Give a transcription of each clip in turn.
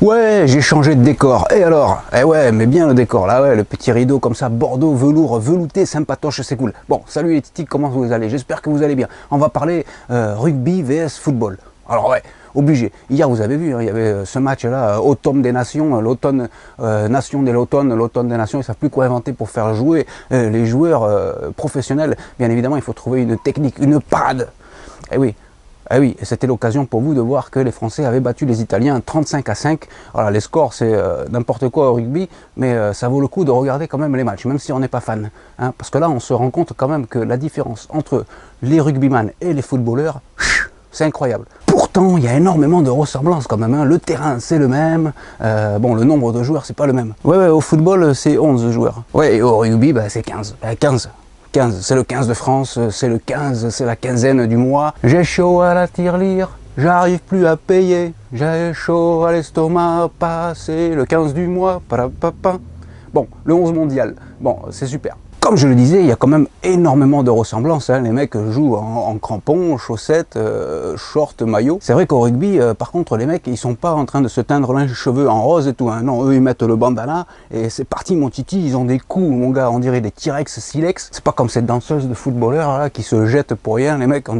Ouais, j'ai changé de décor. Et alors? Eh ouais, mais bien le décor, là, ouais, le petit rideau comme ça, bordeaux, velours, velouté, sympatoche, c'est cool. Bon, salut les titis, comment vous allez? J'espère que vous allez bien. On va parler rugby vs football. Alors ouais, obligé. Hier, vous avez vu, hein, il y avait ce match-là, automne des nations, l'automne, nation de l'automne, l'automne des nations, ils ne savent plus quoi inventer pour faire jouer les joueurs professionnels. Bien évidemment, il faut trouver une technique, une parade. Eh oui. Ah oui, c'était l'occasion pour vous de voir que les Français avaient battu les Italiens 35-5. Voilà, les scores, c'est n'importe quoi au rugby, mais ça vaut le coup de regarder quand même les matchs, même si on n'est pas fan. Hein, parce que là, on se rend compte quand même que la différence entre les rugbyman et les footballeurs, c'est incroyable. Pourtant, il y a énormément de ressemblances quand même. Hein. Le terrain, c'est le même. Bon, le nombre de joueurs, c'est pas le même. Ouais, au football, c'est 11 joueurs. Ouais, et au rugby, bah, c'est 15. 15, c'est le 15 de France, c'est le 15, c'est la quinzaine du mois. J'ai chaud à la tirelire, j'arrive plus à payer. J'ai chaud à l'estomac, passer le 15 du mois. Bon, le 11 mondial, bon, c'est super. Comme je le disais, il y a quand même énormément de ressemblances. Hein. Les mecs jouent en crampons, chaussettes, shorts, maillots. C'est vrai qu'au rugby, par contre, les mecs, ils sont pas en train de se teindre les cheveux en rose et tout. Hein. Non, eux, ils mettent le bandana et c'est parti, mon titi. Ils ont des coups, mon gars, on dirait des T-Rex, silex. C'est pas comme cette danseuse de footballeurs là, qui se jette pour rien. Les mecs, on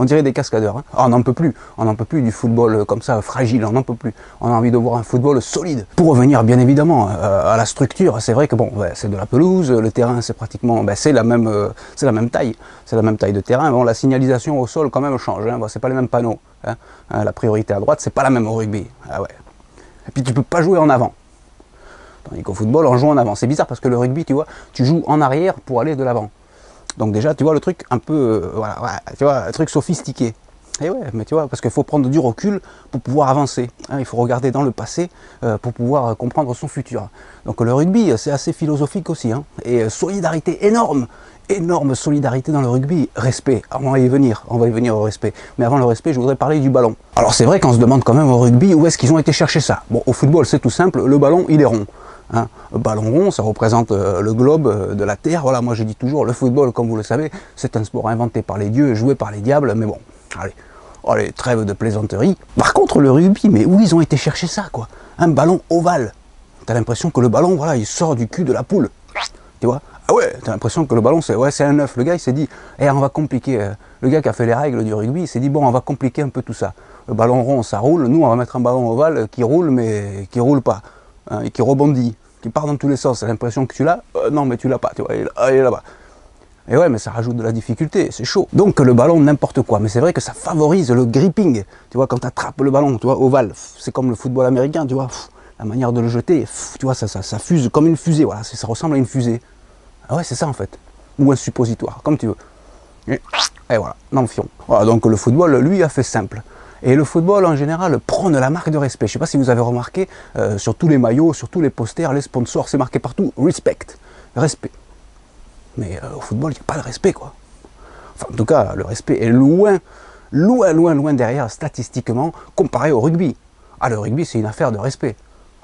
dirait des cascadeurs. Hein. Ah, on n'en peut plus. On n'en peut plus du football comme ça, fragile. On n'en peut plus. On a envie de voir un football solide. Pour revenir, bien évidemment, à la structure, c'est vrai que bon, ouais, c'est de la pelouse, le terrain, c'est pratiquement, ben, c'est la même taille, de terrain. Bon, la signalisation au sol quand même change, hein. Bon, c'est pas les mêmes panneaux. Hein. La priorité à droite, c'est pas la même au rugby. Ah ouais. Et puis tu peux pas jouer en avant. Tandis qu'au football, on joue en avant. C'est bizarre parce que le rugby, tu vois, tu joues en arrière pour aller de l'avant. Donc déjà, tu vois le truc un peu, voilà, tu vois, un truc sophistiqué. Et ouais, mais tu vois, parce qu'il faut prendre du recul pour pouvoir avancer. Hein, il faut regarder dans le passé pour pouvoir comprendre son futur. Donc le rugby, c'est assez philosophique aussi. Hein, et solidarité énorme, énorme solidarité dans le rugby. Respect, on va y venir au respect. Mais avant le respect, je voudrais parler du ballon. Alors c'est vrai qu'on se demande quand même au rugby où est-ce qu'ils ont été chercher ça. Bon, au football, c'est tout simple, le ballon, il est rond. Hein, le ballon rond, ça représente le globe de la Terre. Voilà, moi je dis toujours, le football, comme vous le savez, c'est un sport inventé par les dieux, joué par les diables, mais bon, allez, trêve de plaisanterie. Par contre, le rugby, mais où ils ont été chercher ça, quoi? Un ballon ovale. T'as l'impression que le ballon, voilà, il sort du cul de la poule. Tu vois? Ah ouais, t'as l'impression que le ballon, c'est un œuf. Le gars, il s'est dit, on va compliquer. Le gars qui a fait les règles du rugby, il s'est dit, bon, on va compliquer un peu tout ça. Le ballon rond, ça roule. Nous, on va mettre un ballon ovale qui roule, mais qui roule pas. Hein, et qui rebondit, qui part dans tous les sens. T'as l'impression que tu l'as. Non, mais tu l'as pas. Tu vois, il est là-bas. Et ouais, mais ça rajoute de la difficulté, c'est chaud. Donc le ballon, n'importe quoi. Mais c'est vrai que ça favorise le gripping. Tu vois, quand tu attrapes le ballon, tu vois, ovale, c'est comme le football américain, tu vois, la manière de le jeter, tu vois, ça fuse comme une fusée, voilà, ça ressemble à une fusée. Ah ouais, c'est ça en fait. Ou un suppositoire, comme tu veux. Et voilà, dans le fion. Voilà, donc le football, lui, a fait simple. Et le football, en général, prône la marque de respect. Je ne sais pas si vous avez remarqué, sur tous les maillots, sur tous les posters, les sponsors, c'est marqué partout, respect, respect. Mais au football, il n'y a pas de respect, quoi. Enfin, en tout cas, le respect est loin derrière, statistiquement, comparé au rugby. Ah, le rugby, c'est une affaire de respect.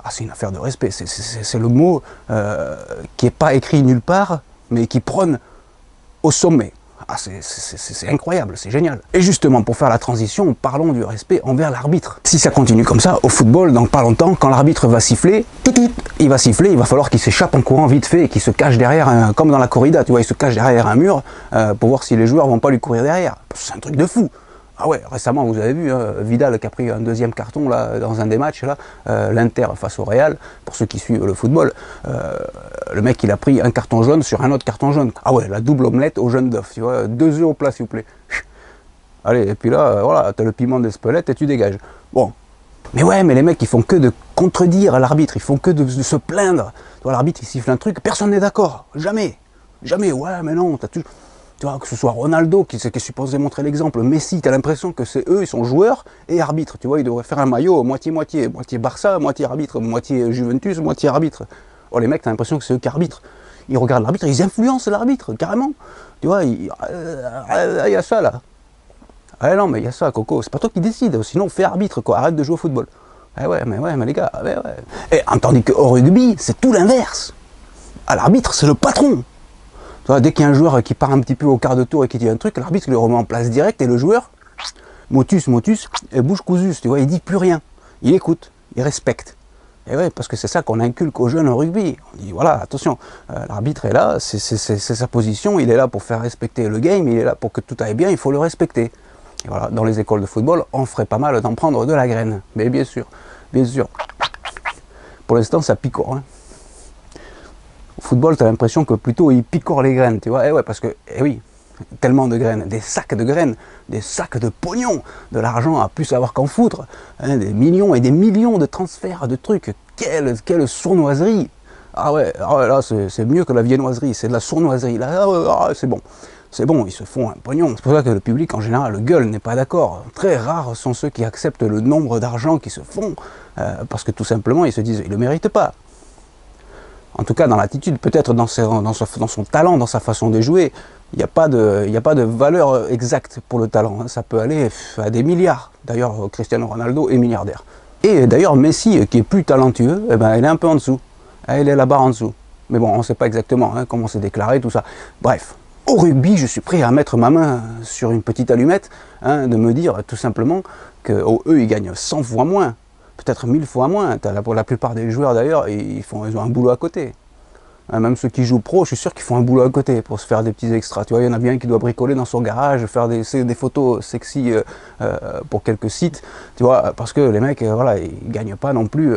Ah, c'est une affaire de respect. C'est le mot qui n'est pas écrit nulle part, mais qui prône au sommet. Ah, c'est incroyable, c'est génial. Et justement, pour faire la transition, parlons du respect envers l'arbitre. Si ça continue comme ça, au football, dans pas longtemps, quand l'arbitre va siffler, il va falloir qu'il s'échappe en courant vite fait et qu'il se cache derrière, comme dans la corrida, tu vois, il se cache derrière un mur pour voir si les joueurs vont pas lui courir derrière. C'est un truc de fou. Ah ouais, récemment, vous avez vu, Vidal qui a pris un deuxième carton là, dans un des matchs, l'Inter face au Real, pour ceux qui suivent le football, le mec il a pris un carton jaune sur un autre carton jaune. Ah ouais, la double omelette au jaune d'œuf, tu vois, 2 œufs au plat s'il vous plaît. Allez, et puis là, voilà, t'as le piment d'Espelette et tu dégages. Bon. Mais ouais, mais les mecs ils font que de contredire l'arbitre, ils font que de se plaindre. Tu vois, l'arbitre il siffle un truc, personne n'est d'accord, jamais. Jamais, ouais, mais non, t'as toujours... Tu vois, que ce soit Ronaldo qui est supposé montrer l'exemple, Messi, tu as l'impression que c'est eux, ils sont joueurs et arbitres. Tu vois, ils devraient faire un maillot moitié-moitié, moitié Barça, moitié arbitre, moitié Juventus, moitié arbitre. Oh, les mecs, tu as l'impression que c'est eux qui arbitrent. Ils regardent l'arbitre, ils influencent l'arbitre, carrément. Tu vois, il y a ça là. Ah non, mais il y a ça, Coco, c'est pas toi qui décides, sinon fais arbitre, quoi, arrête de jouer au football. Ah ouais, mais les gars, ouais. Et tandis qu'au rugby, c'est tout l'inverse. À l'arbitre, c'est le patron. Tu vois, dès qu'il y a un joueur qui part un petit peu au quart de tour et qui dit un truc, l'arbitre le remet en place direct et le joueur, motus, et bouche cousus, tu vois, il dit plus rien. Il écoute. ils respectent. Et ouais, parce que c'est ça qu'on inculque aux jeunes au rugby. On dit, voilà, attention, l'arbitre est là, c'est sa position, il est là pour faire respecter le game, il est là pour que tout aille bien, il faut le respecter. Et voilà, dans les écoles de football, on ferait pas mal d'en prendre de la graine. Mais bien sûr, bien sûr. Pour l'instant, ça picore. Hein. Au football, tu as l'impression que plutôt il picore les graines, tu vois. Et ouais, parce que, eh oui, tellement de graines, des sacs de graines, des sacs de pognon, de l'argent à plus savoir qu'en foutre, hein, des millions et des millions de transferts de trucs, quelle sournoiserie. Ah ouais, là c'est mieux que la viennoiserie, c'est de la sournoiserie, là c'est bon, ils se font un pognon. C'est pour ça que le public en général, le gueule, n'est pas d'accord. Très rares sont ceux qui acceptent le nombre d'argent qui se font, parce que tout simplement ils se disent, ils ne le méritent pas. En tout cas dans l'attitude, peut-être dans son talent, dans sa façon de jouer, il n'y a pas de valeur exacte pour le talent. Ça peut aller à des milliards. D'ailleurs, Cristiano Ronaldo est milliardaire. Et d'ailleurs, Messi, qui est plus talentueux, eh ben, il est un peu en dessous. Il est là-bas en dessous. Mais bon, on ne sait pas exactement comment c'est déclaré, tout ça. Bref, au rugby, je suis prêt à mettre ma main sur une petite allumette, de me dire tout simplement qu'eux, ils gagnent 100 fois moins, peut-être 1000 fois moins. Pour la plupart des joueurs, d'ailleurs, ils ont un boulot à côté. Même ceux qui jouent pro, je suis sûr qu'ils font un boulot à côté pour se faire des petits extras. Tu vois, il y en a bien qui doit bricoler dans son garage, faire des photos sexy pour quelques sites, tu vois, parce que les mecs, voilà, ils gagnent pas non plus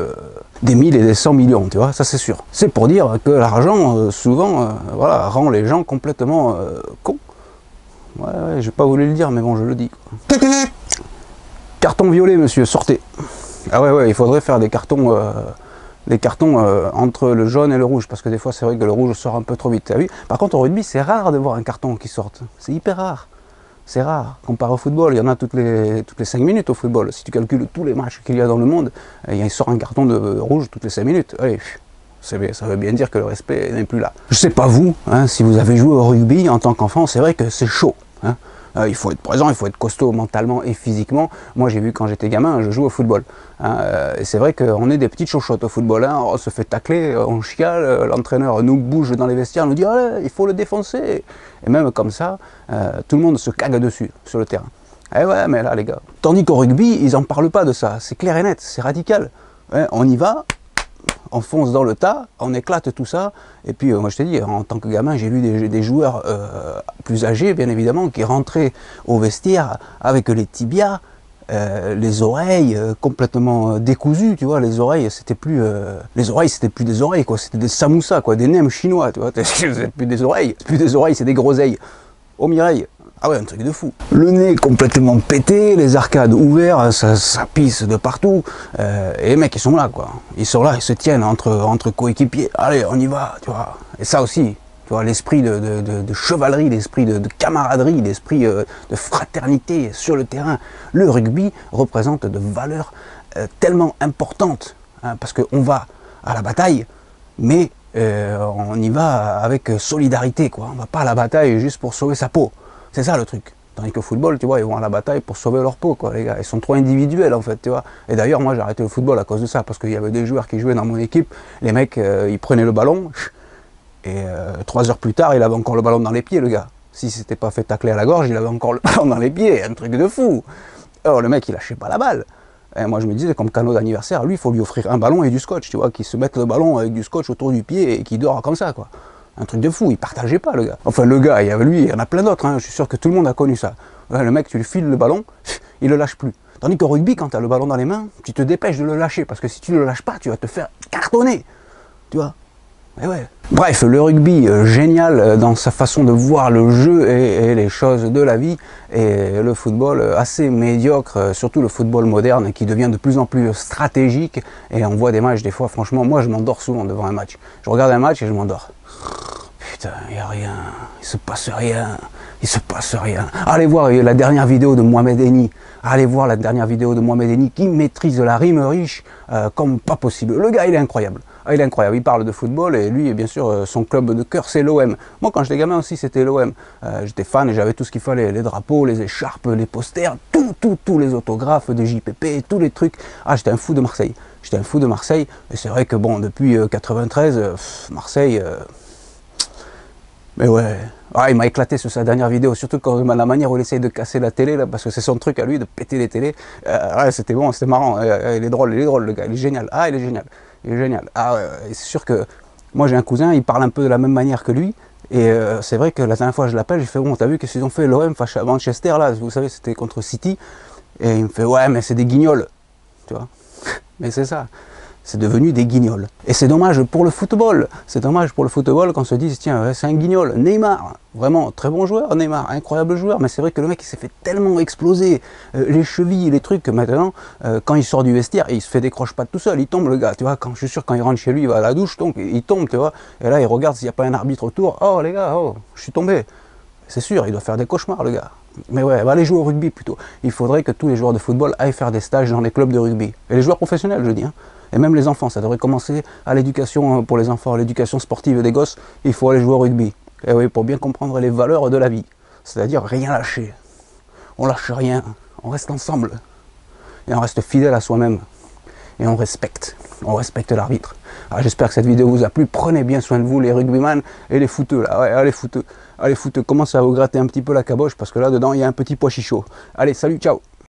des 1000 et des 100 millions, tu vois, ça c'est sûr. C'est pour dire que l'argent, souvent, voilà, rend les gens complètement cons. Ouais, j'ai pas voulu le dire, mais bon, je le dis. Carton violet, monsieur, sortez. Ah ouais, il faudrait faire des cartons... entre le jaune et le rouge, parce que des fois c'est vrai que le rouge sort un peu trop vite. Vu. Par contre au rugby c'est rare de voir un carton qui sorte, c'est hyper rare. C'est rare, comparé au football, il y en a toutes les 5 minutes au football. Si tu calcules tous les matchs qu'il y a dans le monde, il sort un carton de rouge toutes les 5 minutes. Allez, ça veut bien dire que le respect n'est plus là. Je sais pas vous, hein, si vous avez joué au rugby en tant qu'enfant, c'est vrai que c'est chaud. Hein. Il faut être présent, il faut être costaud mentalement et physiquement. Moi j'ai vu quand j'étais gamin, je joue au football. Hein, et c'est vrai qu'on est des petites chouchottes au football. Hein, on se fait tacler, on chiale, l'entraîneur nous bouge dans les vestiaires, nous dit ah, il faut le défoncer. Et même comme ça, tout le monde se cague dessus sur le terrain. Eh ouais, mais là les gars. Tandis qu'au rugby, ils n'en parlent pas de ça. C'est clair et net, c'est radical. Ouais, on y va. On fonce dans le tas, on éclate tout ça, et puis moi je te dis, en tant que gamin, j'ai vu des joueurs plus âgés, bien évidemment, qui rentraient au vestiaire avec les tibias, les oreilles complètement décousues, tu vois, les oreilles c'était plus des oreilles, quoi, c'était des samoussas, quoi, des nems chinois, tu vois, c'est plus des oreilles, c'est des groseilles. Oh Mireille, ah ouais, un truc de fou. Le nez complètement pété, les arcades ouvertes, ça pisse de partout. Et les mecs, ils sont là, quoi. Ils sont là, ils se tiennent entre coéquipiers. Allez, on y va, tu vois. Et ça aussi, tu vois, l'esprit de chevalerie, l'esprit de camaraderie, l'esprit de fraternité sur le terrain. Le rugby représente de valeurs tellement importantes. Hein, parce qu'on va à la bataille, mais on y va avec solidarité, quoi. On va pas à la bataille juste pour sauver sa peau. C'est ça le truc. Tandis qu'au football, tu vois, ils vont à la bataille pour sauver leur peau, quoi, les gars. Ils sont trop individuels, en fait, tu vois. Et d'ailleurs, moi, j'ai arrêté le football à cause de ça, parce qu'il y avait des joueurs qui jouaient dans mon équipe. Les mecs, ils prenaient le ballon, et 3 heures plus tard, il avait encore le ballon dans les pieds, le gars. Si c'était pas fait tacler à la gorge, il avait encore le ballon dans les pieds. Un truc de fou. Alors, le mec, il lâchait pas la balle. Et moi, je me disais, comme cadeau d'anniversaire, lui, il faut lui offrir un ballon et du scotch, tu vois, qu'il se mette le ballon avec du scotch autour du pied et qu'il dort comme ça, quoi. Un truc de fou, il partageait pas le gars. Enfin le gars, il y avait lui, il y en a plein d'autres, hein. Je suis sûr que tout le monde a connu ça. Le mec, tu lui files le ballon, il le lâche plus. Tandis qu'au rugby, quand tu as le ballon dans les mains, tu te dépêches de le lâcher, parce que si tu le lâches pas, tu vas te faire cartonner. Tu vois. Et ouais. Bref, le rugby, génial dans sa façon de voir le jeu et les choses de la vie, et le football assez médiocre, surtout le football moderne qui devient de plus en plus stratégique, et on voit des matchs des fois, franchement, moi je m'endors souvent devant un match. Je regarde un match et je m'endors. Putain, il n'y a rien, il se passe rien, il se passe rien. Allez voir la dernière vidéo de Mohamed Eni. Allez voir la dernière vidéo de Mohamed Eni qui maîtrise la rime riche comme pas possible. Le gars, il est incroyable. Ah, il est incroyable, il parle de football et lui, bien sûr, son club de cœur, c'est l'OM. Moi, quand j'étais gamin aussi, c'était l'OM. J'étais fan et j'avais tout ce qu'il fallait, les drapeaux, les écharpes, les posters, tous les autographes de JPP, tous les trucs. Ah, j'étais un fou de Marseille. J'étais un fou de Marseille. Et c'est vrai que, bon, depuis 93, Marseille... mais ouais... Ah, il m'a éclaté sur sa dernière vidéo, surtout quand la manière où il essaye de casser la télé, là, parce que c'est son truc à lui, de péter les télés. Ouais, c'était bon, c'était marrant. Il est drôle, le gars, il est génial. Ah, il est génial. Il est génial. Ah, ouais, c'est sûr que moi j'ai un cousin, il parle un peu de la même manière que lui. Et c'est vrai que la dernière fois je l'appelle, j'ai fait bon, t'as vu qu'est-ce qu'ils ont fait l'OM face à Manchester là, vous savez, c'était contre City. Et il me fait ouais, mais c'est des guignols, tu vois. Mais c'est ça. C'est devenu des guignols. Et c'est dommage pour le football. C'est dommage pour le football qu'on se dise, tiens, c'est un guignol. Neymar, vraiment, très bon joueur, Neymar, incroyable joueur. Mais c'est vrai que le mec, il s'est fait tellement exploser les chevilles, les trucs, que maintenant, quand il sort du vestiaire, il se fait des croche-pattes tout seul. Il tombe, le gars, tu vois. Quand, je suis sûr, quand il rentre chez lui, il va à la douche, donc il tombe, tu vois. Et là, il regarde s'il n'y a pas un arbitre autour. Oh, les gars, oh, je suis tombé. C'est sûr, il doit faire des cauchemars, le gars. Mais ouais, va aller jouer au rugby plutôt. Il faudrait que tous les joueurs de football aillent faire des stages dans les clubs de rugby. Et les joueurs professionnels, je dis, hein. Et même les enfants, ça devrait commencer à l'éducation pour les enfants, à l'éducation sportive des gosses, il faut aller jouer au rugby. Et oui, pour bien comprendre les valeurs de la vie. C'est-à-dire rien lâcher. On lâche rien, on reste ensemble. Et on reste fidèle à soi-même. Et on respecte l'arbitre. J'espère que cette vidéo vous a plu. Prenez bien soin de vous, les rugbyman et les footeux. Là. Ouais, allez, footeux. Allez, footeux, commencez à vous gratter un petit peu la caboche parce que là, dedans, il y a un petit pois chichot. Allez, salut, ciao.